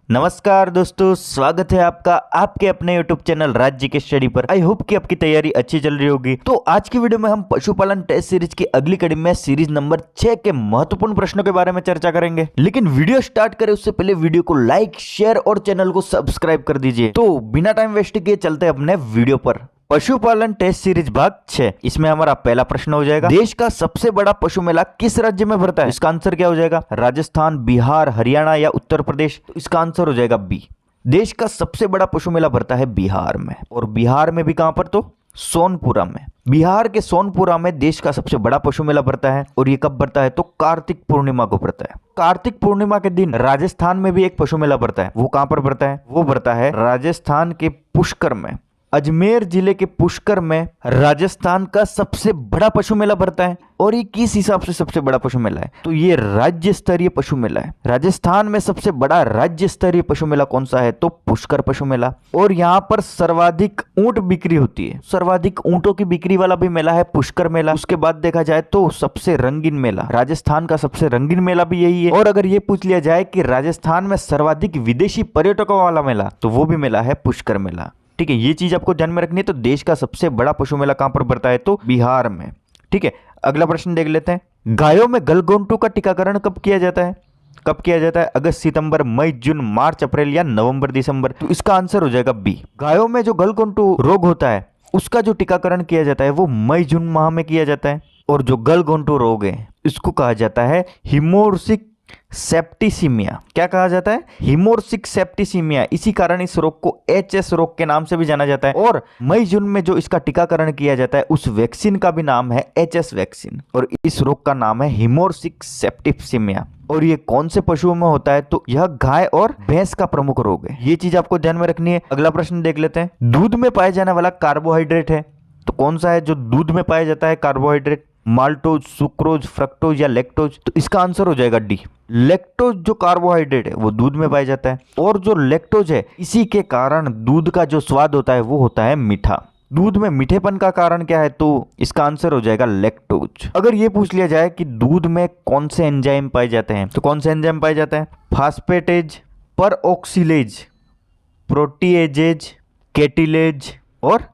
नमस्कार दोस्तों, स्वागत है आपका आपके अपने यूट्यूब चैनल राज्य के स्टडी पर। आई होप कि आपकी तैयारी अच्छी चल रही होगी। तो आज की वीडियो में हम पशुपालन टेस्ट सीरीज की अगली कड़ी में सीरीज नंबर 6 के महत्वपूर्ण प्रश्नों के बारे में चर्चा करेंगे। लेकिन वीडियो स्टार्ट करें उससे पहले वीडियो को लाइक, शेयर और चैनल को सब्सक्राइब कर दीजिए। तो बिना टाइम वेस्ट किए चलते अपने वीडियो पर। पशुपालन टेस्ट सीरीज भाग 6। इसमें हमारा पहला प्रश्न हो जाएगा, देश का सबसे बड़ा पशु मेला किस राज्य में भरता है? इसका आंसर क्या हो जाएगा? राजस्थान, बिहार, हरियाणा या उत्तर प्रदेश? तो इसका आंसर हो जाएगा बी। देश का सबसे बड़ा पशु मेला भरता है बिहार में। और बिहार में भी कहां पर? तो सोनपुरा में। बिहार के सोनपुरा में देश का सबसे बड़ा पशु मेला भरता है। और ये कब भरता है? तो कार्तिक पूर्णिमा को भरता है। कार्तिक पूर्णिमा के दिन राजस्थान में भी एक पशु मेला भरता है। वो कहां पर भरता है? वो भरता है राजस्थान के पुष्कर में। अजमेर जिले के पुष्कर में राजस्थान का सबसे बड़ा पशु मेला भरता है। और ये किस हिसाब से सबसे बड़ा पशु मेला है? तो ये राज्य स्तरीय पशु मेला है। राजस्थान में सबसे बड़ा राज्य स्तरीय पशु मेला कौन सा है? तो पुष्कर पशु मेला। और यहाँ पर सर्वाधिक ऊंट बिक्री होती है। सर्वाधिक ऊंटों की बिक्री वाला भी मेला है पुष्कर मेला। उसके बाद देखा जाए तो सबसे रंगीन मेला, राजस्थान का सबसे रंगीन मेला भी यही है। और अगर ये पूछ लिया जाए कि राजस्थान में सर्वाधिक विदेशी पर्यटकों वाला मेला, तो वो भी मेला है पुष्कर मेला। ठीक है, ये चीज आपको ध्यान में रखनी है। तो देश का सबसे बड़ा पशु मेला कहां पर भरता है? तो बिहार में। ठीक है, अगला प्रश्न देख लेते हैं। गायों में गलघोंटू का टीकाकरण कब किया जाता है? कब किया जाता है? अगस्त, सितंबर, मई, जून, मार्च, अप्रैल या नवंबर, दिसंबर? तो इसका आंसर हो जाएगा बी। गायों में जो गलघोंटू रोग होता है उसका जो टीकाकरण किया जाता है वो मई जून माह में किया जाता है। और जो गलघोंटू रोग है इसको कहा जाता है हिमोरसिक सेप्टिसीमिया। क्या कहा जाता है? हिमोरसिक सेप्टिसीमिया। इसी कारण इस रोग को एचएस रोग के नाम से भी जाना जाता है। और मई जून में जो इसका टीकाकरण किया जाता है उस वैक्सीन का भी नाम है एचएस वैक्सीन। और इस रोग का नाम है हिमोरसिक सेप्टिसीमिया। और ये कौन से पशुओं में होता है? तो यह गाय और भैंस का प्रमुख रोग है। ये चीज आपको ध्यान में रखनी है। अगला प्रश्न देख लेते हैं। दूध में पाया जाने वाला कार्बोहाइड्रेट है तो कौन सा है जो दूध में पाया जाता है कार्बोहाइड्रेट? माल्टोज, सुक्रोज, फ्रक्टोज या लैक्टोज? तो इसका आंसर हो जाएगा डी। लैक्टोज जो कार्बोहाइड्रेट है वो दूध में पाया जाता है। और जो लैक्टोज है इसी के कारण दूध का जो स्वाद होता है वो होता है मीठा। दूध में मीठेपन का कारण क्या है? तो इसका आंसर हो जाएगा लैक्टोज। अगर ये पूछ लिया जाए कि दूध में कौन से एंजाइम पाए जाते हैं तो कौन से एंजाइम पाए जाते हैं? फास्फेटेज, परऑक्सीलेज, प्रोटीएजेज, केटिलेज और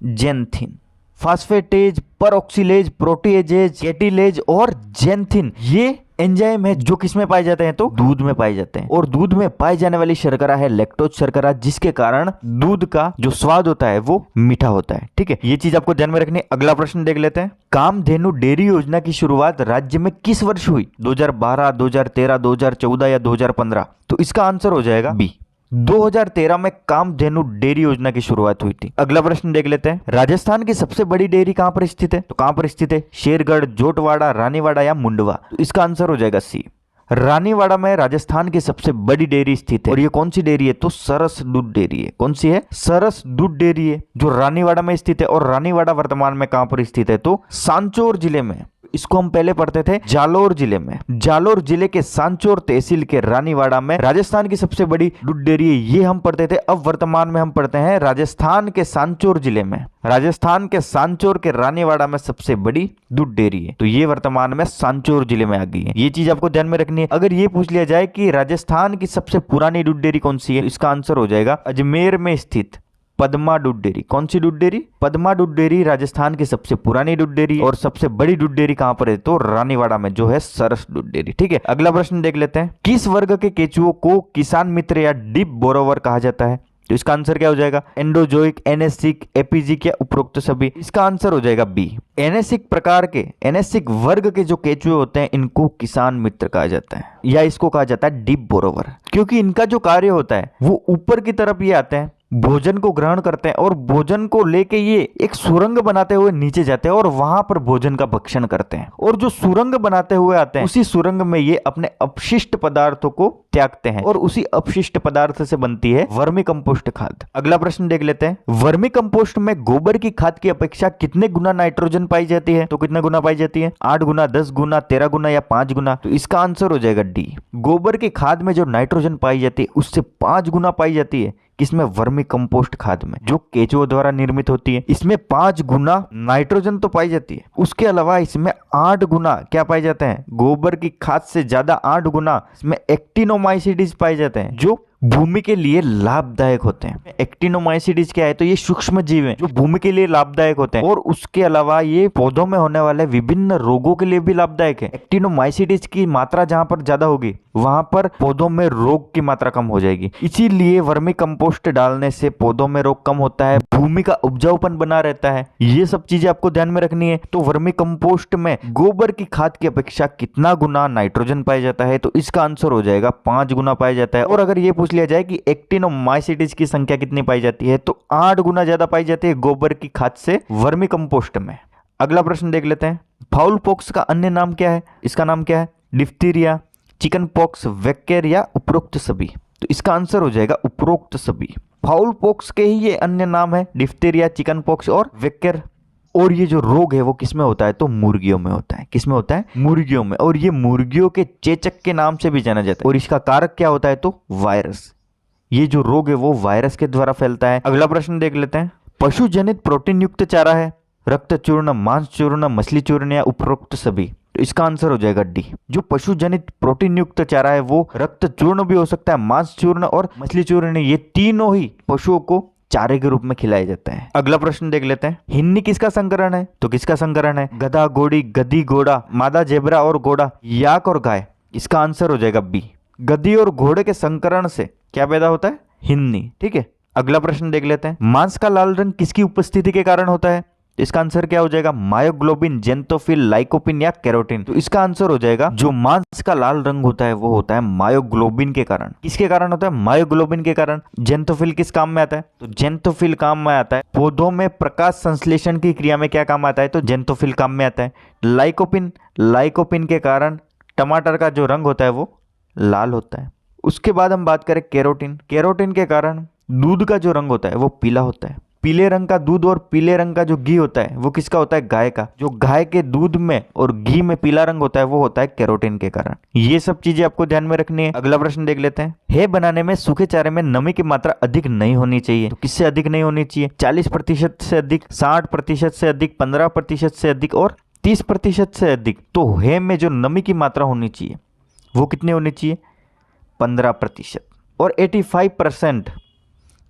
जेंथिन। फास्फेटेज, परऑक्सीलेज, प्रोटीएजेज, केटिलेज और जेंथिन ये एंजाइम है जो किसमें पाए जाते हैं? तो दूध में पाए जाते हैं। और दूध में पाई जाने वाली शर्करा है लैक्टोज शर्करा, जिसके कारण दूध का जो स्वाद होता है वो मीठा होता है। ठीक है, ये चीज आपको ध्यान में रखनी है। अगला प्रश्न देख लेते हैं। कामधेनु डेयरी योजना की शुरुआत राज्य में किस वर्ष हुई? 2012, 2013, 2014 या 2015? तो इसका आंसर हो जाएगा बी। 2013 में कामधेनु डेयरी योजना की शुरुआत हुई थी। अगला प्रश्न देख लेते हैं। राजस्थान की सबसे बड़ी डेयरी कहां पर स्थित है? तो कहां पर स्थित है? शेरगढ़, जोटवाड़ा, रानीवाड़ा या मुंडवा? तो इसका आंसर हो जाएगा सी। रानीवाड़ा में राजस्थान की सबसे बड़ी डेयरी स्थित है। और ये कौन सी डेयरी है? तो सरस दूध डेयरी है। कौन सी है? सरस दूध डेयरी है जो रानीवाड़ा में स्थित है। और रानीवाड़ा वर्तमान में कहां पर स्थित है? तो सांचौर जिले में। इसको हम पहले पढ़ते थे जालोर जिले में। जालोर जिले के सांचौर तहसील के रानीवाड़ा में राजस्थान की सबसे बड़ी दूध डेयरी है। ये हम पढ़ते थे। अब वर्तमान में हम पढ़ते हैं राजस्थान के सांचौर जिले में। राजस्थान के सांचौर के रानीवाड़ा में सबसे बड़ी दूध डेयरी है। तो ये वर्तमान में सांचौर जिले में आ गई है। ये चीज आपको ध्यान में रखनी है। अगर ये पूछ लिया जाए कि राजस्थान की सबसे पुरानी दूध डेयरी कौन सी है? इसका आंसर हो जाएगा अजमेर में स्थित पद्मा दूध डेयरी। कौन सी दूध डेयरी? पद्मा दूध डेयरी राजस्थान की सबसे पुरानी दूध डेयरी। और सबसे बड़ी दूध डेयरी कहां पर है? तो रानीवाड़ा में जो है सरस दूध डेयरी। ठीक है, अगला प्रश्न देख लेते हैं। किस वर्ग के केचुओं को किसान मित्र या डीप बोरोवर कहा जाता है? तो इसका आंसर क्या हो जाएगा? एंडोजोइक, एनेसिक, एपिजिक या उपरोक्त सभी? इसका आंसर हो जाएगा बी। एनेसिक प्रकार के, एनेसिक वर्ग के जो केचुए होते हैं इनको किसान मित्र कहा जाता है या इसको कहा जाता है डीप बोरोवर। क्योंकि इनका जो कार्य होता है वो ऊपर की तरफ ये आते हैं, भोजन को ग्रहण करते हैं और भोजन को लेके ये एक सुरंग बनाते हुए नीचे जाते हैं और वहां पर भोजन का भक्षण करते हैं। और जो सुरंग बनाते हुए आते हैं उसी सुरंग में ये अपने अपशिष्ट पदार्थों को त्यागते हैं और उसी अपशिष्ट पदार्थ से बनती है वर्मी कंपोस्ट खाद। अगला प्रश्न देख लेते हैं। वर्मी कंपोस्ट में गोबर की खाद की अपेक्षा कितने गुना नाइट्रोजन पाई जाती है? तो कितने गुना पाई जाती है? 8 गुना, 10 गुना, 13 गुना या 5 गुना? तो इसका आंसर हो जाएगा डी। गोबर की खाद में जो नाइट्रोजन पाई जाती है उससे 5 गुना पाई जाती है। किसमें? वर्मी कंपोस्ट खाद में, जो केचुओं द्वारा निर्मित होती है। इसमें 5 गुना नाइट्रोजन तो पाई जाती है, उसके अलावा इसमें 8 गुना क्या पाए जाते हैं? गोबर की खाद से ज्यादा 8 गुना इसमें एक्टिनोमाइसिड्स पाए जाते हैं, जो भूमि के लिए लाभदायक होते हैं। एक्टिनोमाइसीट्स क्या है, तो ये सूक्ष्म जीव हैं जो भूमि के लिए लाभदायक होते हैं और उसके अलावा ये पौधों में होने वाले विभिन्न रोगों के लिए भी लाभदायक है। एक्टिनोमाइसीट्स की मात्रा जहां पर ज्यादा होगी वहां पर पौधों में रोग की मात्रा कम हो जाएगी। इसीलिए वर्मी कंपोस्ट डालने से पौधों में रोग कम होता है, भूमि का उपजाऊपन बना रहता है। ये सब चीजें आपको ध्यान में रखनी है। तो वर्मी कंपोस्ट में गोबर की खाद की अपेक्षा कितना गुना नाइट्रोजन पाया जाता है, तो इसका आंसर हो जाएगा 5 गुना पाया जाता है। और अगर ये पूछ लिया जाए कि एक्टिनोमाइसीट्स की संख्या कितनी पाई जाती है, तो 8 गुना ज्यादा पाई जाती है गोबर की खाद से वर्मी कंपोस्ट में। अगला प्रश्न देख लेते हैं। फाउल पॉक्स का अन्य नाम क्या है? इसका नाम क्या है? डिप्थीरिया, चिकन पॉक्स, वेक्केर या उपरोक्त सभी? तो इसका आंसर हो जाएगा उपरोक्त सभी। फाउल पॉक्स के ही ये अन्य नाम है, डिप्थीरिया, चिकन पॉक्स और वेक्केर। और ये जो रोग है वो किसमें होता है? तो मुर्गियों में होता है। किसमें होता है? मुर्गियों में। और ये मुर्गियों के चेचक के नाम से भी जाना जाता है। और इसका कारक क्या होता है? तो वायरस। ये जो रोग है वो वायरस के द्वारा फैलता है। अगला प्रश्न देख लेते हैं। पशु जनित प्रोटीन युक्त चारा है, रक्त चूर्ण, मांस चूर्ण, मछली चूर्ण या उपरोक्त सभी? तो इसका आंसर हो जाएगा डी। जो पशु जनित प्रोटीन युक्त चारा है वो रक्त चूर्ण भी हो सकता है, मांस चूर्ण और मछली चूर्ण, ये तीनों ही पशुओं को चारे के रूप में खिलाए जाते हैं। अगला प्रश्न देख लेते हैं। हिन्नी किसका संकरण है? तो किसका संकरण है? गधा, घोड़ी, गधी, घोड़ा, मादा जेब्रा और घोड़ा, याक और गाय? इसका आंसर हो जाएगा बी। गधी और घोड़े के संकरण से क्या पैदा होता है? हिन्नी। ठीक है, अगला प्रश्न देख लेते हैं। मांस का लाल रंग किसकी उपस्थिति के कारण होता है? इसका आंसर क्या हो जाएगा? मायोग्लोबिन, जेंथोफिल, लाइकोपिन या कैरोटीन? तो इसका आंसर हो जाएगा जो मांस का लाल रंग होता है वो होता है मायोग्लोबिन के कारण। किसके कारण होता है? मायोग्लोबिन के कारण। जेंथोफिल किस काम में आता है? तो जेंथोफिल काम में आता है पौधों में प्रकाश संश्लेषण की क्रिया में क्या काम आता है? तो जेंथोफिल काम में आता है। लाइकोपिन के कारण टमाटर का जो रंग होता है वो लाल होता है। उसके बाद हम बात करें कैरोटीन के कारण दूध का जो रंग होता है वो पीला होता है। पीले रंग का दूध और पीले रंग का जो घी होता है वो किसका होता है? गाय का। जो गाय के दूध में और घी में पीला रंग होता है वो होता है कैरोटीन के कारण। ये सब चीजें आपको ध्यान में रखनी है। अगला प्रश्न देख लेते हैं। हे बनाने में सूखे चारे में नमी की मात्रा अधिक नहीं होनी चाहिए, तो किससे अधिक नहीं होनी चाहिए? 40% से अधिक, 60% से अधिक, 15% से अधिक और 30% से अधिक। तो हे में जो नमी की मात्रा होनी चाहिए वो कितनी होनी चाहिए? 15%। और 85%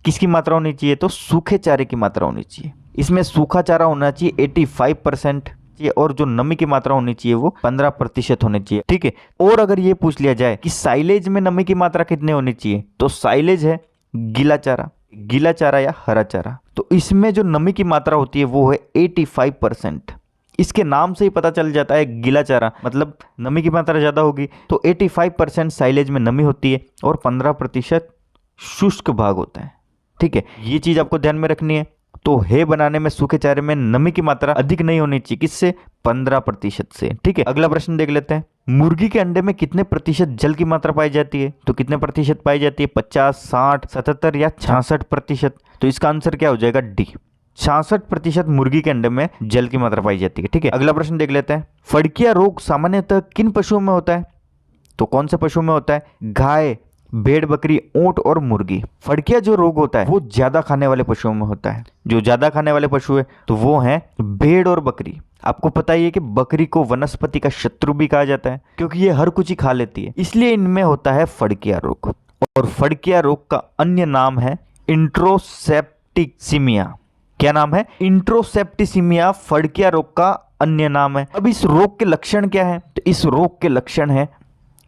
किसकी मात्रा होनी चाहिए? तो सूखे चारे की मात्रा होनी चाहिए। इसमें सूखा चारा होना चाहिए 85% और जो नमी की मात्रा होनी चाहिए वो 15% होनी चाहिए। ठीक है, और अगर ये पूछ लिया जाए कि साइलेज में नमी की मात्रा कितनी होनी चाहिए, तो साइलेज है गीला चारा या हरा चारा। तो इसमें जो नमी की मात्रा होती है वो है 85%। इसके नाम से ही पता चल जाता है गीला चारा मतलब नमी की मात्रा ज्यादा होगी। तो 85% साइलेज में नमी होती है और 15% शुष्क भाग होता है। ठीक है, ये चीज आपको ध्यान में रखनी है। तो हे बनाने में सूखे चारे में नमी की मात्रा अधिक नहीं होनी चाहिए। किससे? 15% से। ठीक है, अगला प्रश्न देख लेते हैं। मुर्गी के अंडे में कितने प्रतिशत जल की मात्रा पाई जाती है? तो कितने प्रतिशत पाई जाती है? 50, 60, 77 या 66%? तो इसका आंसर क्या हो जाएगा? डी। 66% मुर्गी के अंडे में जल की मात्रा पाई जाती है। ठीक है, अगला प्रश्न देख लेते हैं। फड़किया रोग सामान्यतः किन पशुओं में होता है? तो कौन से पशुओं में होता है? गाय, भेड़, बकरी, ऊंट और मुर्गी। फड़किया जो रोग होता है वो ज्यादा खाने वाले पशुओं में होता है। जो ज्यादा खाने वाले पशु है तो वो हैं भेड़ और बकरी। आपको पता ही है कि बकरी को वनस्पति का शत्रु भी कहा जाता है क्योंकि ये हर कुछ ही खा लेती है, इसलिए इनमें होता है फड़किया रोग। और फड़किया रोग का अन्य नाम है इंट्रोसेप्टिसीमिया। क्या नाम है? इंट्रोसेप्टिसीमिया फड़किया रोग का अन्य नाम है। अब इस रोग के लक्षण क्या है? तो इस रोग के लक्षण है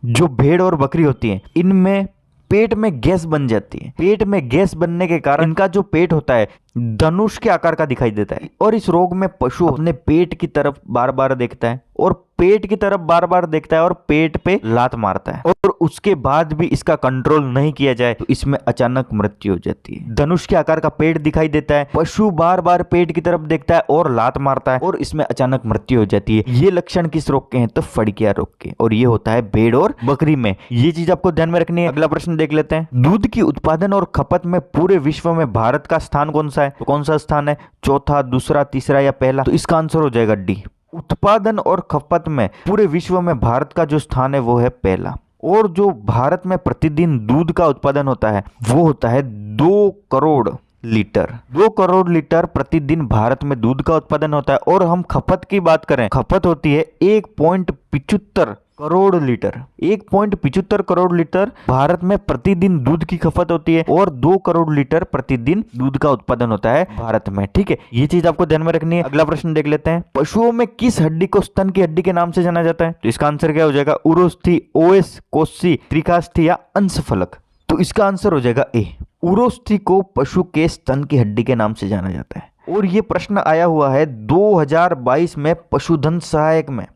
जो भेड़ और बकरी होती है इनमें पेट में गैस बन जाती है। पेट में गैस बनने के कारण इनका जो पेट होता है धनुष के आकार का दिखाई देता है। और इस रोग में पशु अपने पेट की तरफ बार बार देखता है और पेट की तरफ बार बार देखता है और पेट पे लात मारता है और उसके बाद भी इसका कंट्रोल नहीं किया जाए तो इसमें अचानक मृत्यु हो जाती है। धनुष के आकार का पेट दिखाई देता है, पशु बार बार पेट की तरफ देखता है और लात मारता है और इसमें अचानक मृत्यु हो जाती है। ये लक्षण किस रोग के हैं? तो फड़किया रोग के, और ये होता है भेड़ और बकरी में। ये चीज आपको ध्यान में रखनी है। अगला प्रश्न देख लेते हैं। दूध की उत्पादन और खपत में पूरे विश्व में भारत का स्थान कौन सा है? तो कौन सा स्थान है? चौथा, दूसरा, तीसरा या पहला? तो इसका आंसर हो जाएगा डी। उत्पादन और खपत में पूरे विश्व में भारत का जो स्थान है वो है पहला। और जो भारत में प्रतिदिन दूध का उत्पादन होता है वो होता है 2 करोड़ लीटर। 2 करोड़ लीटर प्रतिदिन भारत में दूध का उत्पादन होता है। और हम खपत की बात करें, खपत होती है 1.75 करोड़ लीटर। 1.75 करोड़ लीटर भारत में प्रतिदिन दूध की खपत होती है और 2 करोड़ लीटर प्रतिदिन दूध का उत्पादन होता है भारत में। ठीक है, ये चीज आपको ध्यान में रखनी है। अगला प्रश्न देख लेते हैं, पशुओं में किस हड्डी को स्तन की हड्डी के नाम से जाना जाता है? तो इसका आंसर क्या हो जाएगा? उरोस्थी, ओएस, कोस्सी, त्रिकास्थी या अंशफलक। तो इसका आंसर हो जाएगा ए। उरोस्थी को पशु के स्तन की हड्डी के नाम से जाना जाता है। और ये प्रश्न आया हुआ है 2022 में पशुधन सहायक में।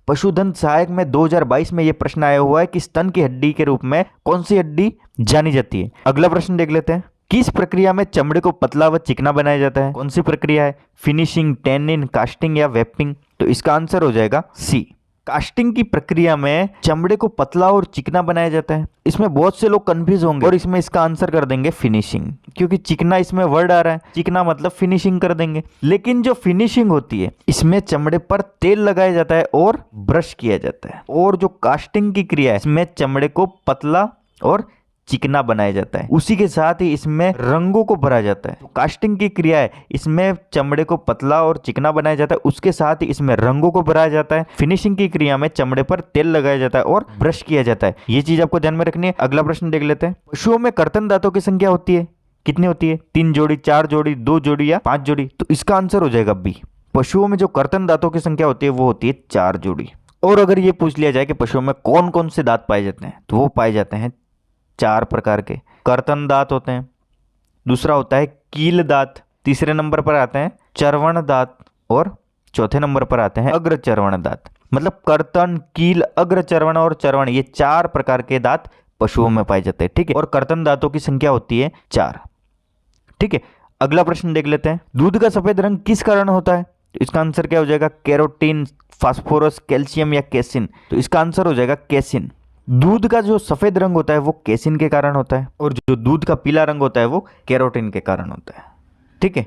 पशुधन सहायक में 2022 में यह प्रश्न आया हुआ है कि स्तन की हड्डी के रूप में कौन सी हड्डी जानी जाती है। अगला प्रश्न देख लेते हैं, किस प्रक्रिया में चमड़े को पतला व चिकना बनाया जाता है? कौन सी प्रक्रिया है? फिनिशिंग, टैनिंग, कास्टिंग या वेपिंग? तो इसका आंसर हो जाएगा सी। कास्टिंग की प्रक्रिया में चमड़े को पतला और चिकना बनाया जाता है। इसमें बहुत से लोग कंफ्यूज होंगे और इसमें इसका आंसर कर देंगे फिनिशिंग, क्योंकि चिकना इसमें वर्ड आ रहा है, चिकना मतलब फिनिशिंग कर देंगे। लेकिन जो फिनिशिंग होती है इसमें चमड़े पर तेल लगाया जाता है और ब्रश किया जाता है। और जो कास्टिंग की क्रिया है इसमें चमड़े को पतला और चिकना बनाया जाता है। उसी के साथ ही इसमें रंगों को भरा जाता है। तो कास्टिंग की क्रिया है इसमें चमड़े को पतला और चिकना बनाया जाता है, उसके साथ ही इसमें रंगों को भराया जाता है। फिनिशिंग की क्रिया में चमड़े पर तेल लगाया जाता है और ब्रश किया जाता है। ये चीज आपको ध्यान में रखनी है। अगला प्रश्न देख लेते हैं, पशुओं में कर्तन दांतों की संख्या होती है कितनी होती है? 3 जोड़ी, 4 जोड़ी, 2 जोड़ी या 5 जोड़ी? तो इसका आंसर हो जाएगा बी। पशुओं में जो कर्तन दांतों की संख्या होती है वो होती है 4 जोड़ी। और अगर ये पूछ लिया जाए कि पशुओं में कौन कौन से दांत पाए जाते हैं, तो वो पाए जाते हैं 4 प्रकार के। कर्तन दांत होते हैं, दूसरा होता है कील दांत, तीसरे नंबर पर आते हैं चर्वण दांत और चौथे नंबर पर आते हैं अग्र चर्वण दांत। मतलब कर्तन, कील, अग्र चर्वण और चर्वण, ये 4 प्रकार के दांत पशुओं में पाए जाते हैं। ठीक है, और कर्तन दांतों की संख्या होती है 4। ठीक है, अगला प्रश्न देख लेते हैं, दूध का सफेद रंग किस कारण होता है? इसका आंसर क्या हो जाएगा? कैरोटीन, फास्फोरस, कैल्शियम या केसिन? तो इसका आंसर हो जाएगा केसिन। दूध का जो सफेद रंग होता है वो केसिन के कारण होता है और जो दूध का पीला रंग होता है वो कैरोटीन के कारण होता है। ठीक है,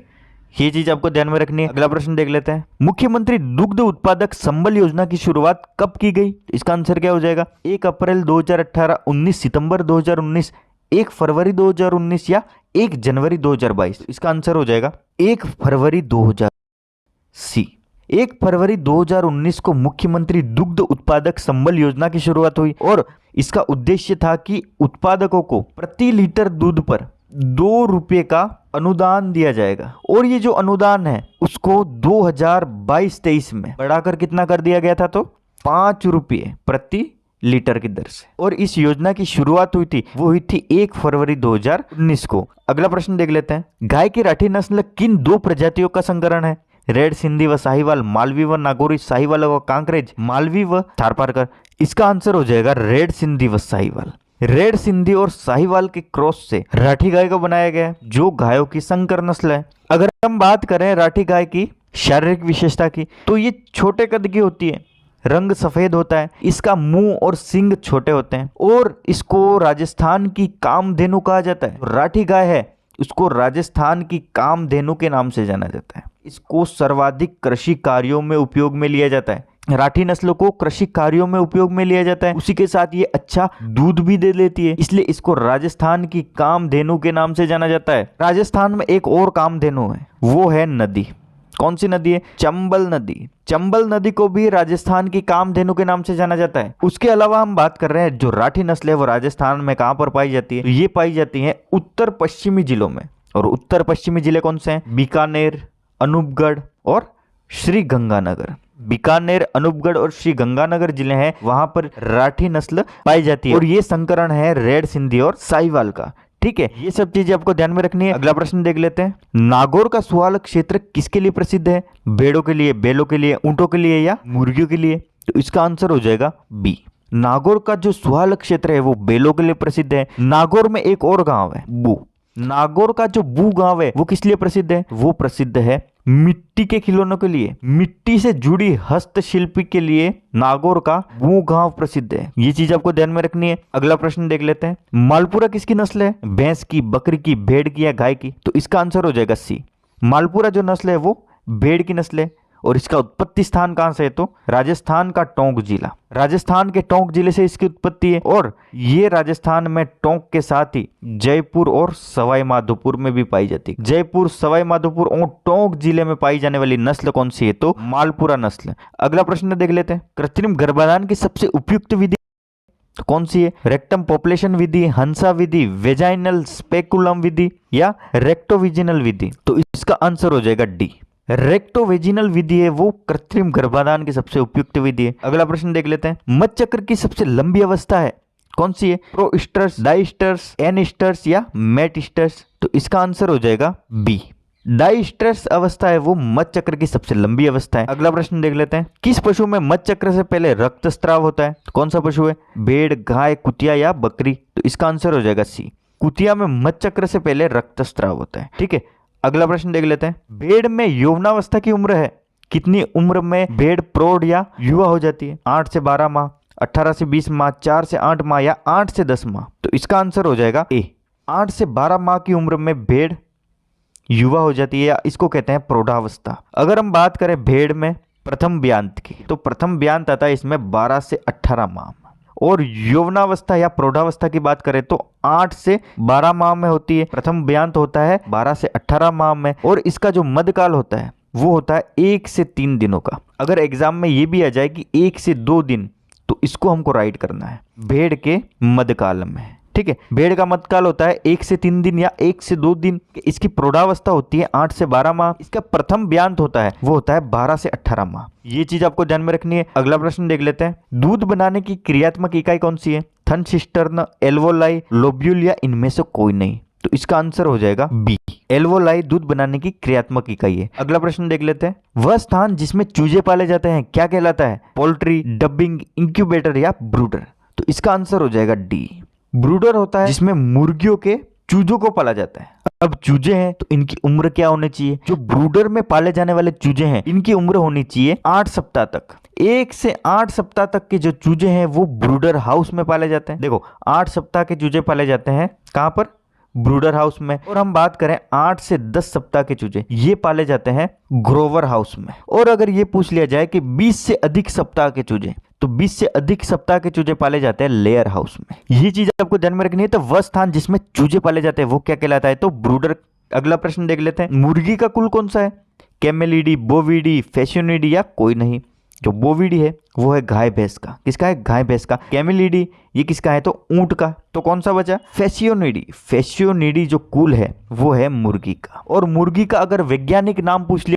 ये चीज आपको ध्यान में रखनी है। अगला प्रश्न देख लेते हैं, मुख्यमंत्री दुग्ध उत्पादक संबल योजना की शुरुआत कब की गई? इसका आंसर क्या हो जाएगा? 1 अप्रैल 2018, 19 सितंबर 2019, 1 फरवरी 2019 या 1 जनवरी 2022? इसका आंसर हो जाएगा 1 फरवरी 2000 सी। 1 फरवरी 2019 को मुख्यमंत्री दुग्ध उत्पादक संबल योजना की शुरुआत हुई और इसका उद्देश्य था कि उत्पादकों को प्रति लीटर दूध पर 2 रुपये का अनुदान दिया जाएगा। और ये जो अनुदान है उसको 2022-23 में बढ़ाकर कितना कर दिया गया था? तो 5 रुपये प्रति लीटर की दर से। और इस योजना की शुरुआत हुई थी, वो हुई थी 1 फरवरी 2019 को। अगला प्रश्न देख लेते हैं, गाय की राठी नस्ल किन 2 प्रजातियों का संकरण है? रेड सिंधी व साहिवाल, मालवी व नागौरी, साहिवाल व कांकरेज, मालवी व थारपारकर? इसका आंसर हो जाएगा रेड सिंधी व साहिवाल। रेड सिंधी और साहिवाल के क्रॉस से राठी गाय को बनाया गया है, जो गायों की संकर नस्ल है। अगर हम बात करें राठी गाय की शारीरिक विशेषता की, तो ये छोटे कद की होती है, रंग सफेद होता है, इसका मुंह और सींग छोटे होते हैं और इसको राजस्थान की कामधेनु कहा जाता है। राठी गाय है उसको राजस्थान की कामधेनु के नाम से जाना जाता है। इसको सर्वाधिक कृषि कार्यों में उपयोग में लिया जाता है। राठी नस्ल को कृषि कार्यों में उपयोग में लिया जाता है, उसी के साथ ये अच्छा दूध भी दे देती है, इसलिए इसको राजस्थान की कामधेनु के नाम से जाना जाता है। राजस्थान में एक और कामधेनु है, वो है नदी। कौन सी नदी है? चंबल नदी। चंबल नदी को भी राजस्थान की कामधेनु के नाम से जाना जाता है। उसके अलावा हम बात कर रहे हैं जो राठी नस्ल है वो राजस्थान में कहां पर पाई जाती है? तो ये पाई जाती है उत्तर पश्चिमी जिलों में। और उत्तर पश्चिमी जिले कौन से हैं? बीकानेर, अनूपगढ़ और श्री गंगानगर। बीकानेर, अनूपगढ़ और श्री गंगानगर जिले हैं, वहां पर राठी नस्ल पाई जाती है और ये संकरण है रेड सिंधी और साहिवाल का। ठीक है, ये सब चीजें आपको ध्यान में रखनी है। अगला प्रश्न देख लेते हैं, नागौर का सुहाल क्षेत्र किसके लिए प्रसिद्ध है? भेड़ों के लिए, बैलों के लिए, ऊंटों के लिए या मुर्गियों के लिए? तो इसका आंसर हो जाएगा बी। नागौर का जो सुहाल क्षेत्र है वो बैलों के लिए प्रसिद्ध है। नागौर में एक और गांव है बू। नागौर का जो बू गांव है वो किस लिए प्रसिद्ध है? वो प्रसिद्ध है मिट्टी के खिलौनों के लिए, मिट्टी से जुड़ी हस्तशिल्पी के लिए नागौर का बू गांव प्रसिद्ध है। ये चीज आपको ध्यान में रखनी है। अगला प्रश्न देख लेते हैं, मालपुरा किसकी नस्ल है? भैंस की, बकरी की, भेड़ की या गाय की? तो इसका आंसर हो जाएगा सी। मालपुरा जो नस्ल है वो भेड़ की नस्ल है और इसका उत्पत्ति स्थान कहां से है तो राजस्थान का टोंक जिला, राजस्थान के टोंक जिले से इसकी उत्पत्ति है। और ये राजस्थान में टोंक के साथ ही जयपुर और सवाई माधोपुर में भी पाई जाती है। जयपुर, सवाई माधोपुर और टोंक जिले में पाई जाने वाली नस्ल कौन सी है तो मालपुरा नस्ल। अगला प्रश्न देख लेते हैं, कृत्रिम गर्भाधान की सबसे उपयुक्त विधि तो कौन सी है? रेक्टम पॉपुलेशन विधि, हंसा विधि, वेजाइनल स्पेकुलम विधि या रेक्टोविजिनल विधि। तो इसका आंसर हो जाएगा डी, रेक्टोवेजिनल विधि है वो कृत्रिम गर्भाधान की सबसे उपयुक्त विधि है। अगला प्रश्न देख लेते हैं, मध्य चक्र की सबसे लंबी अवस्था है कौन सी है? प्रोइस्टर्स, डाइस्टर्स, एनिस्टर्स या मेटिस्टर्स। तो इसका आंसर हो जाएगा बी, डाइस्टर्स अवस्था है वो मध्य चक्र की सबसे लंबी अवस्था है। अगला प्रश्न देख लेते हैं, किस पशु में मध्य चक्र से पहले रक्तस्राव होता है? तो कौन सा पशु है? भेड़, गाय, कुतिया या बकरी। तो इसका आंसर हो जाएगा सी, कुतिया में मध्य चक्र से पहले रक्तस्राव होता है। ठीक है, अगला प्रश्न देख लेते हैं, भेड़ में यौवनावस्था की उम्र है कितनी उम्र में भेड़ प्रौढ़ या युवा हो जाती है? 8 से 12 माह, 18 से 20 माह, 4 से 8 माह या 8 से 10 माह। तो इसका आंसर हो जाएगा ए, 8 से 12 माह की उम्र में भेड़ युवा हो जाती है या इसको कहते हैं प्रौढ़ावस्था। अगर हम बात करें भेड़ में प्रथम ब्यांत की तो प्रथम ब्यांत आता है इसमें 12 से 18 माह, और यौवनावस्था या प्रौढ़ावस्था की बात करें तो 8 से 12 माह में होती है। प्रथम ब्यांत होता है 12 से 18 माह में, और इसका जो मध्यकाल होता है वो होता है 1 से 3 दिनों का। अगर एग्जाम में ये भी आ जाए कि 1 से 2 दिन तो इसको हमको राइट करना है भेड़ के मध्यकाल में। ठीक है, भेड़ का मध्यकाल होता है 1 से 3 दिन या 1 से 2 दिन। इसकी प्रौढ़ावस्था होती है 8 से 12 माह। इसका प्रथम ब्यांत होता है वो होता है 12 से 18 माह। ये चीज आपको ध्यान में रखनी है। अगला प्रश्न देख लेते हैं, दूध बनाने की क्रियात्मक इकाई कौन सी है? थन सिस्टर्न, एल्वोलाई, लोब्यूल या इनमें से कोई नहीं। तो इसका आंसर हो जाएगा बी, एल्वोलाई दूध बनाने की क्रियात्मक इकाई है। अगला प्रश्न देख लेते हैं, वह स्थान जिसमें चूजे पाले जाते हैं क्या कहलाता है? पोल्ट्री, डबिंग, इंक्यूबेटर या ब्रूडर। तो इसका आंसर हो जाएगा डी, ब्रूडर होता है जिसमें मुर्गियों के चूजों को पाला जाता है। अब चूजे हैं तो इनकी उम्र क्या होनी चाहिए? जो ब्रूडर में पाले जाने वाले चूजे हैं इनकी उम्र होनी चाहिए 8 सप्ताह तक। 1 से 8 सप्ताह तक के जो चूजे हैं वो ब्रूडर हाउस में पाले जाते हैं। देखो 8 सप्ताह के चूजे पाले जाते हैं कहां पर? ब्रूडर हाउस में। और हम बात करें 8 से 10 सप्ताह के चूजे ये पाले जाते हैं ग्रोवर हाउस में। और अगर ये पूछ लिया जाए कि 20 से अधिक सप्ताह के चूजे, तो 20 से अधिक सप्ताह के चूजे पाले जाते हैं लेयर हाउस में। ये चीज आपको ध्यान में रखनी है। तो वह स्थान जिसमें चूजे पाले जाते हैं वो क्या कहलाता है? तो ब्रूडर। अगला प्रश्न देख लेते हैं, मुर्गी का कुल कौन सा है? कैमेलिडी, बोविडी, फैसियोनिडी या कोई नहीं। जो बोविडी है वो है गाय भैंस का। किसका है? गाय भैंस का। कैमेलिडी ये किसका है? तो ऊंट का। तो कौन सा बचा? फैसियोनिडी। फैसियोनिडी जो कुल है वो है मुर्गी का। और मुर्गी का अगर वैज्ञानिक नाम पूछ लिया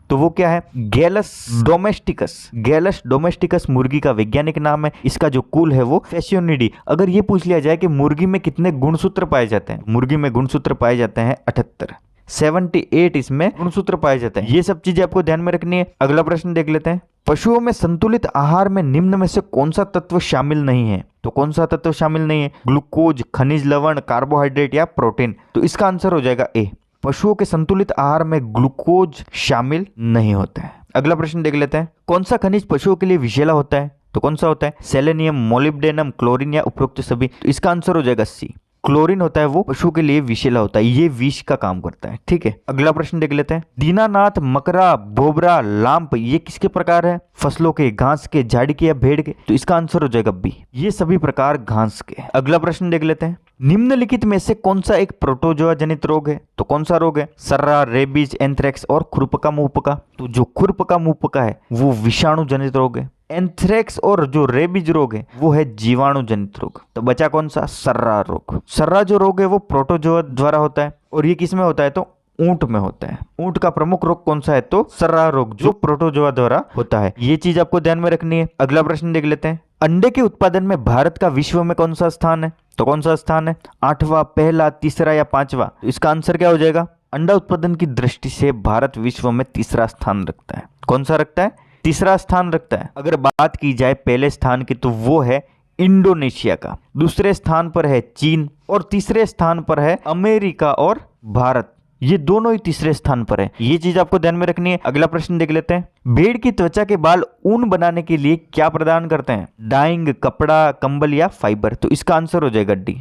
तो वो क्या है? गैलस डोमेस्टिकस। गैलस डोमेस्टिकस मुर्गी का वैज्ञानिक नाम है। इसका जो कुल है वो फैसियोनिडी। अगर ये पूछ लिया जाए कि मुर्गी में कितने गुणसूत्र पाए जाते हैं, मुर्गी में गुणसूत्र पाए जाते हैं 78, 78 इसमें गुणसूत्र पाए जाते हैं। ये सब चीजें आपको ध्यान में रखनी है। अगला प्रश्न देख लेते हैं, पशुओं में संतुलित आहार में निम्न में से कौन सा तत्व शामिल नहीं है? तो कौन सा तत्व शामिल नहीं है? ग्लूकोज, खनिज लवण, कार्बोहाइड्रेट या प्रोटीन। तो इसका आंसर हो जाएगा ए, पशुओं के संतुलित आहार में ग्लूकोज शामिल नहीं होता है। अगला प्रश्न देख लेते हैं, कौन सा खनिज पशुओं के लिए विषैला होता है? तो कौन सा होता है? सेलेनियम, मोलिब्डेनम, क्लोरीन या उपरोक्त सभी। तो इसका आंसर हो जाएगा सी, क्लोरीन होता है वो पशु के लिए विषैला होता है। ये विष का काम करता है। ठीक है, अगला प्रश्न देख लेते हैं, दीनानाथ, मकरा, बोबरा, लांप ये किसके प्रकार है? फसलों के, घास के, झाड़ी के या भेड़ के। तो इसका आंसर हो जाएगा बी, ये सभी प्रकार घास के। अगला प्रश्न देख लेते हैं, निम्नलिखित में से कौन सा एक प्रोटोजोआ जनित रोग है? तो कौन सा रोग है? सर्रा, रेबीज, एंथ्रेक्स और खुरपका मुंहपका। तो जो खुरपका मुंहपका है वो विषाणु जनित रोग है। एंथ्रेक्स और जो रेबीज रोग है वो है जीवाणु जनित रोग। तो बचा कौन सा? सर्रा रोग। सर्रा जो रोग है वो प्रोटोजोआ द्वारा होता है। और ये किस में होता है? तो ऊंट में होता है। ऊंट का प्रमुख रोग कौन सा है? तो सर्रा रोग जो प्रोटोजोआ द्वारा होता है। ये चीज आपको ध्यान में रखनी है। अगला प्रश्न देख लेते हैं, अंडे के उत्पादन में भारत का विश्व में कौन सा स्थान है? तो कौन सा स्थान है? 8वां, पहला, तीसरा या 5वां। तो इसका आंसर क्या हो जाएगा? अंडा उत्पादन की दृष्टि से भारत विश्व में तीसरा स्थान रखता है। कौन सा रखता है? तीसरा स्थान रखता है। अगर बात की जाए पहले स्थान की तो वो है इंडोनेशिया का, दूसरे स्थान पर है चीन और तीसरे स्थान पर है अमेरिका और भारत। ये दोनों ही तीसरे स्थान पर है। ये चीज आपको ध्यान में रखनी है। अगला प्रश्न देख लेते हैं, भेड़ की त्वचा के बाल ऊन बनाने के लिए क्या प्रदान करते हैं? डाइंग, कपड़ा, कंबल या फाइबर। तो इसका आंसर हो जाएगा डी,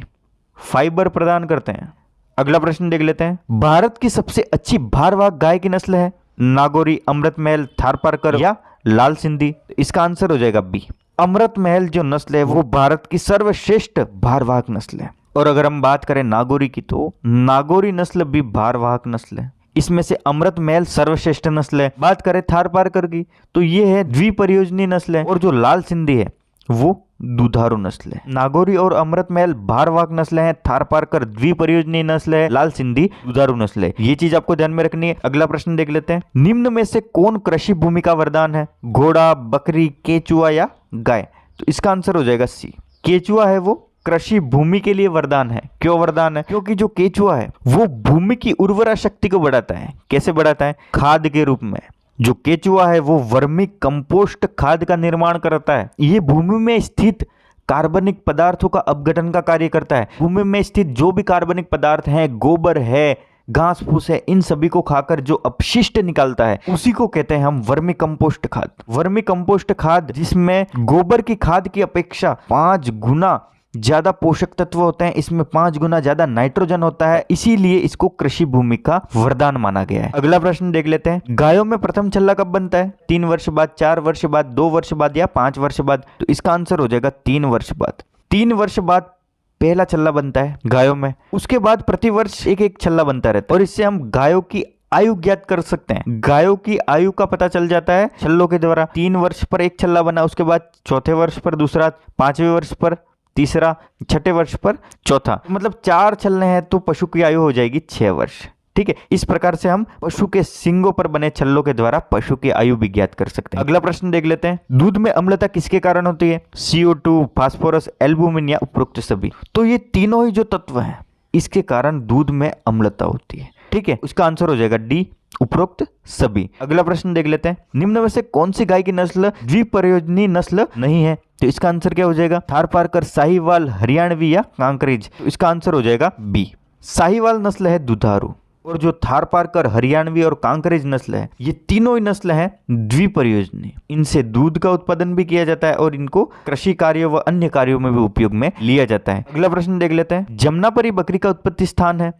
फाइबर प्रदान करते हैं। अगला प्रश्न देख लेते हैं, भारत की सबसे अच्छी भारवाहक गाय की नस्ल है? नागौरी, अमृत महल, थारपारकर या लाल सिंधी? इसका आंसर हो जाएगा बी। अमृत महल जो नस्ल है वो भारत की सर्वश्रेष्ठ भारवाहक नस्ल है। और अगर हम बात करें नागौरी की, तो नागौरी नस्ल भी भारवाहक नस्ल है। इसमें से अमृत महल सर्वश्रेष्ठ नस्ल है। बात करें थारपारकर की, तो ये है द्विपरियोजनी नस्ल है। और जो लाल सिंधी है वो दुधारू नस्ल है। नागौरी और अमृत महल भारवाहक नस्ल है, थारपारकर द्विपरियोजनी नस्ल है, लाल सिंधी दुधारू नस्ल है। ये चीज आपको ध्यान में रखनी है। अगला प्रश्न देख लेते हैं। निम्न में से कौन कृषि भूमि का वरदान है? घोड़ा, बकरी, केचुआ या गाय? तो इसका आंसर हो जाएगा सी। केचुआ है वो कृषि भूमि के लिए वरदान है। क्यों वरदान है? क्योंकि जो केचुआ है वो भूमि की उर्वरा शक्ति को बढ़ाता है। कैसे बढ़ाता है? खाद के रूप में। जो केचुआ है वो वर्मी कंपोस्ट खाद का निर्माण करता है। ये भूमि में स्थित कार्बनिक पदार्थों का अपघटन का कार्य करता है। भूमि में स्थित जो भी कार्बनिक पदार्थ हैं, गोबर है, घास फूस है, इन सभी को खाकर जो अपशिष्ट निकालता है उसी को कहते हैं हम वर्मी कंपोस्ट खाद। वर्मी कंपोस्ट खाद जिसमें गोबर की खाद की अपेक्षा 5 गुना ज्यादा पोषक तत्व होते हैं, इसमें 5 गुना ज्यादा नाइट्रोजन होता है, इसीलिए इसको कृषि भूमि का वरदान माना गया है। अगला प्रश्न देख लेते हैं। गायों में प्रथम छल्ला कब बनता है? 3 वर्ष बाद, 4 वर्ष बाद, 2 वर्ष बाद या 5 वर्ष बाद? तो इसका आंसर हो जाएगा 3 वर्ष बाद। 3 वर्ष बाद पहला छल्ला बनता है गायों में। उसके बाद प्रति वर्ष एक एक छल्ला बनता रहता है। और इससे हम गायों की आयु ज्ञात कर सकते हैं। गायों की आयु का पता चल जाता है छल्लों के द्वारा। 3 वर्ष पर एक छल्ला बना, उसके बाद चौथे वर्ष पर दूसरा, 5वें वर्ष पर तीसरा, 6ठे वर्ष पर चौथा, मतलब 4 छल्ले हैं तो पशु की आयु हो जाएगी 6 वर्ष। ठीक है, इस प्रकार से हम पशु के सींगों पर बने छल्लों के द्वारा पशु की आयु भी ज्ञात कर सकते हैं। अगला प्रश्न देख लेते हैं। दूध में अम्लता किसके कारण होती है? CO2, फास्फोरस, एल्बुमिन या उपरोक्त सभी? तो ये तीनों ही जो तत्व हैं इसके कारण दूध में अम्लता होती है। ठीक है, उसका आंसर हो जाएगा डी, उपरोक्त सभी। अगला प्रश्न देख लेते हैं। निम्न में से कौन सी गाय की नस्ल द्विपरियोजनी नस्ल नहीं है? तो इसका आंसर क्या हो जाएगा? थारपारकर, साहिवाल, हरियाणवी या कांकरेज? तो इसका आंसर हो जाएगा बी। साहिवाल नस्ल है दुधारू, और जो थारपारकर, हरियाणवी और कांकरेज नस्ल है ये तीनों ही नस्ल हैं द्विपरियोजनी। इनसे दूध का उत्पादन भी किया जाता है और इनको कृषि कार्यों व अन्य कार्यों में भी उपयोग में लिया जाता है। अगला प्रश्न देख लेते हैं। जमुनापरी बकरी का उत्पत्ति स्थान है,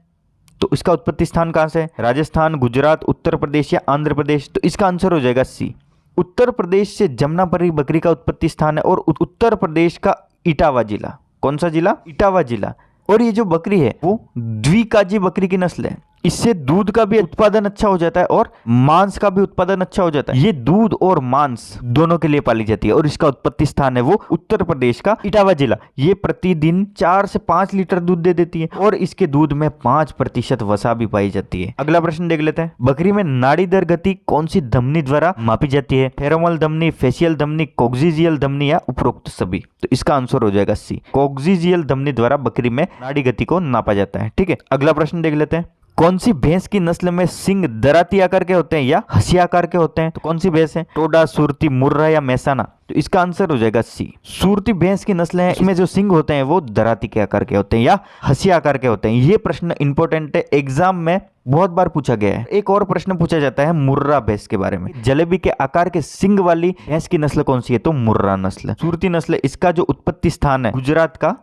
तो इसका उत्पत्ति स्थान कहां से है? राजस्थान, गुजरात, उत्तर प्रदेश या आंध्र प्रदेश? तो इसका आंसर हो जाएगा सी। उत्तर प्रदेश से जमुनापरी बकरी का उत्पत्ति स्थान है, और उत्तर प्रदेश का इटावा जिला। कौन सा जिला? इटावा जिला। और ये जो बकरी है वो द्विकाजी बकरी की नस्ल है। इससे दूध का भी उत्पादन अच्छा हो जाता है और मांस का भी उत्पादन अच्छा हो जाता है। ये दूध और मांस दोनों के लिए पाली जाती है, और इसका उत्पत्ति स्थान है वो उत्तर प्रदेश का इटावा जिला। ये प्रतिदिन 4 से 5 लीटर दूध दे देती है, और इसके दूध में 5% वसा भी पाई जाती है। अगला प्रश्न देख लेते हैं। बकरी में नाड़ी दर गति कौन सी धमनी द्वारा मापी जाती है? फेरोमल धमनी, फेशियल धमनी, कोक्सीजियल धमनी या उपरोक्त सभी? तो इसका आंसर हो जाएगा सी। कोक्सीजियल धमनी द्वारा बकरी में नाड़ी गति को नापा जाता है। ठीक है, अगला प्रश्न देख लेते हैं। कौन सी भैंस की नस्ल में सिंग दराती आकार के होते हैं या हंसी आकार के होते हैं? तो कौन सी भैंस है? टोडा, सुरती, मुर्रा या मेहसाना? तो इसका आंसर हो जाएगा सी। सुरती भैंस की नस्ल है, इसमें जो सिंग होते हैं वो दराती के आकार के होते हैं या हंसी आकार के होते हैं। ये प्रश्न इंपॉर्टेंट है, एग्जाम में बहुत बार पूछा गया है। एक और प्रश्न पूछा जाता है मुर्रा भैंस के बारे में। जलेबी के आकार के सिंग वाली भैंस की नस्ल कौन सी है? तो मुर्रा नस्ल। सुरती नस्ल, इसका जो उत्पत्ति स्थान है गुजरात का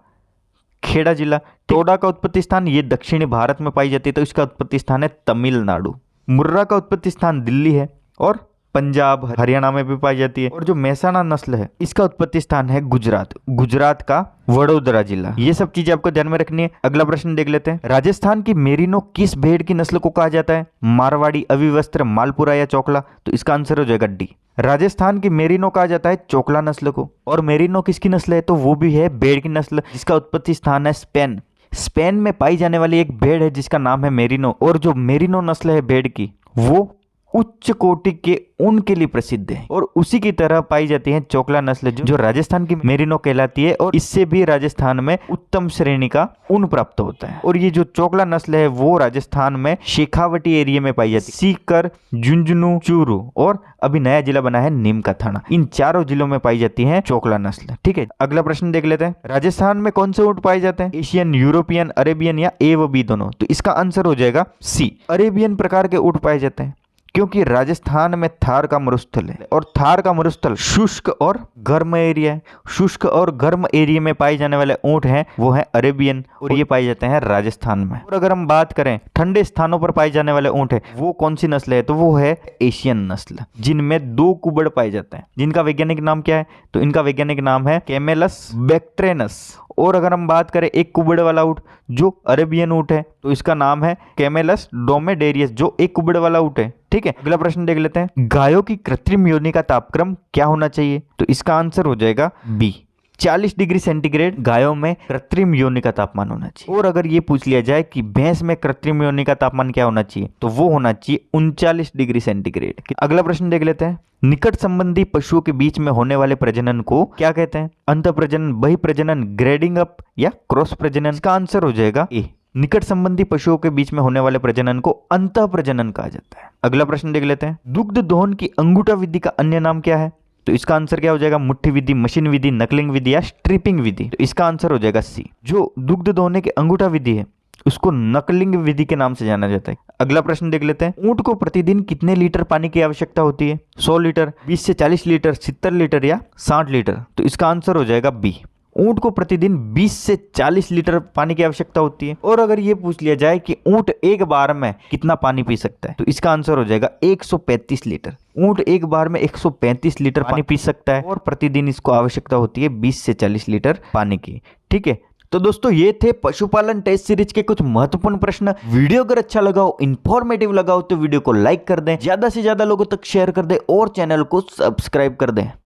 खेड़ा जिला। टोडा का उत्पत्ति स्थान ये दक्षिणी भारत में पाई जाती है, तो इसका उत्पत्ति स्थान है तमिलनाडु। मुर्रा का उत्पत्ति स्थान दिल्ली है, और पंजाब, हरियाणा में भी पाई जाती है। और जो मेहसाना नस्ल है इसका उत्पत्ति स्थान है गुजरात, गुजरात का वडोदरा जिला। ये सब चीजें आपको ध्यान में रखनी है। अगला प्रश्न देख लेते हैं। राजस्थान की मेरिनो किस भेड़ की नस्ल को कहा जाता है? मारवाड़ी, अविवस्त्र, मालपुरा या चोकला? तो इसका आंसर हो जाएगा डी। राजस्थान की मेरिनो कहा जाता है चोकला नस्ल को। और मेरिनो किसकी नस्ल है? तो वो भी है भेड़ की नस्ल, जिसका उत्पत्ति स्थान है स्पेन। स्पेन में पाई जाने वाली एक भेड़ है जिसका नाम है मेरिनो, और जो मेरिनो नस्ल है भेड़ की वो उच्च कोटि के ऊन के लिए प्रसिद्ध है, और उसी की तरह पाई जाती है चोकला नस्ल जो राजस्थान की मेरिनो कहलाती है, और इससे भी राजस्थान में उत्तम श्रेणी का ऊन प्राप्त होता है। और ये जो चोकला नस्ल है वो राजस्थान में शेखावटी एरिया में पाई जाती है। सीकर, झुंझुनू, चूरू और अभी नया जिला बना है नीम का थाना, इन चारों जिलों में पाई जाती है चोकला नस्ल। ठीक है, अगला प्रश्न देख लेते हैं। राजस्थान में कौन से ऊंट पाए जाते हैं? एशियन, यूरोपियन, अरेबियन या ए व बी दोनों? तो इसका आंसर हो जाएगा सी। अरेबियन प्रकार के ऊंट पाए जाते हैं। क्योंकि राजस्थान में थार का मरुस्थल है और थार का मरुस्थल शुष्क और गर्म एरिया है। शुष्क और गर्म एरिया में पाए जाने वाले ऊंट हैं वो है अरेबियन और ये पाए जाते हैं राजस्थान में। और अगर हम बात करें ठंडे स्थानों पर पाए जाने वाले ऊंट है वो कौन सी नस्ल है, तो वो है एशियन नस्ल, जिनमें 2 कुबड़ पाए जाते हैं, जिनका वैज्ञानिक नाम क्या है, तो इनका वैज्ञानिक नाम है कैमेलस बैक्ट्रेनस। और अगर हम बात करें एक कुबड़ वाला ऊंट जो अरेबियन ऊंट है तो इसका नाम है कैमेलस ड्रोमेडेरियस, जो एक कुबड़ वाला ऊंट है। ठीक है, अगला प्रश्न देख लेते हैं। गायों की कृत्रिम योनि का तापक्रम क्या होना चाहिए, तो इसका आंसर हो जाएगा बी, 40 डिग्री सेंटीग्रेड गायों में कृत्रिम योनि का तापमान होना चाहिए। और अगर ये पूछ लिया जाए कि भैंस में कृत्रिम योनि का तापमान क्या होना चाहिए, तो वो होना चाहिए 39 डिग्री सेंटीग्रेड। अगला प्रश्न देख लेते हैं। निकट संबंधी पशुओं के बीच में होने वाले प्रजनन को क्या कहते हैं, अंत प्रजनन, बहि प्रजनन, ग्रेडिंग अप या क्रॉस प्रजनन। इसका आंसर हो जाएगा ए, निकट संबंधी पशुओं के बीच में होने वाले प्रजनन को अंतः प्रजनन कहा जाता है। अगला प्रश्न देख लेते हैं। दुग्ध दोहन की अंगूठा विधि का अन्य नाम क्या है, तो इसका आंसर क्या हो जाएगा, मुट्ठी विधि, मशीन विधि, नकलिंग विधि या स्ट्रिपिंग विधि। तो इसका आंसर हो जाएगा सी, जो दुग्ध दोहने की अंगूठा विधि है उसको नकलिंग विधि के नाम से जाना जाता है। अगला प्रश्न देख लेते हैं। ऊंट को प्रतिदिन कितने लीटर पानी की आवश्यकता होती है, 100 लीटर, 20 से 40 लीटर, 70 लीटर या 60 लीटर। तो इसका आंसर हो जाएगा बी, ऊंट को प्रतिदिन 20 से 40 लीटर पानी की आवश्यकता होती है। और अगर ये पूछ लिया जाए कि ऊंट एक बार में कितना पानी पी सकता है, तो इसका आंसर हो जाएगा 135 लीटर। ऊंट एक बार में 135 लीटर पानी पी सकता है और प्रतिदिन इसको आवश्यकता होती है 20 से 40 लीटर पानी की। ठीक है, तो दोस्तों ये थे पशुपालन टेस्ट सीरीज के कुछ महत्वपूर्ण प्रश्न। वीडियो अगर अच्छा लगा हो, इंफॉर्मेटिव लगा हो, तो वीडियो को लाइक कर दें, ज्यादा से ज्यादा लोगों तक शेयर कर दें और चैनल को सब्सक्राइब कर दें।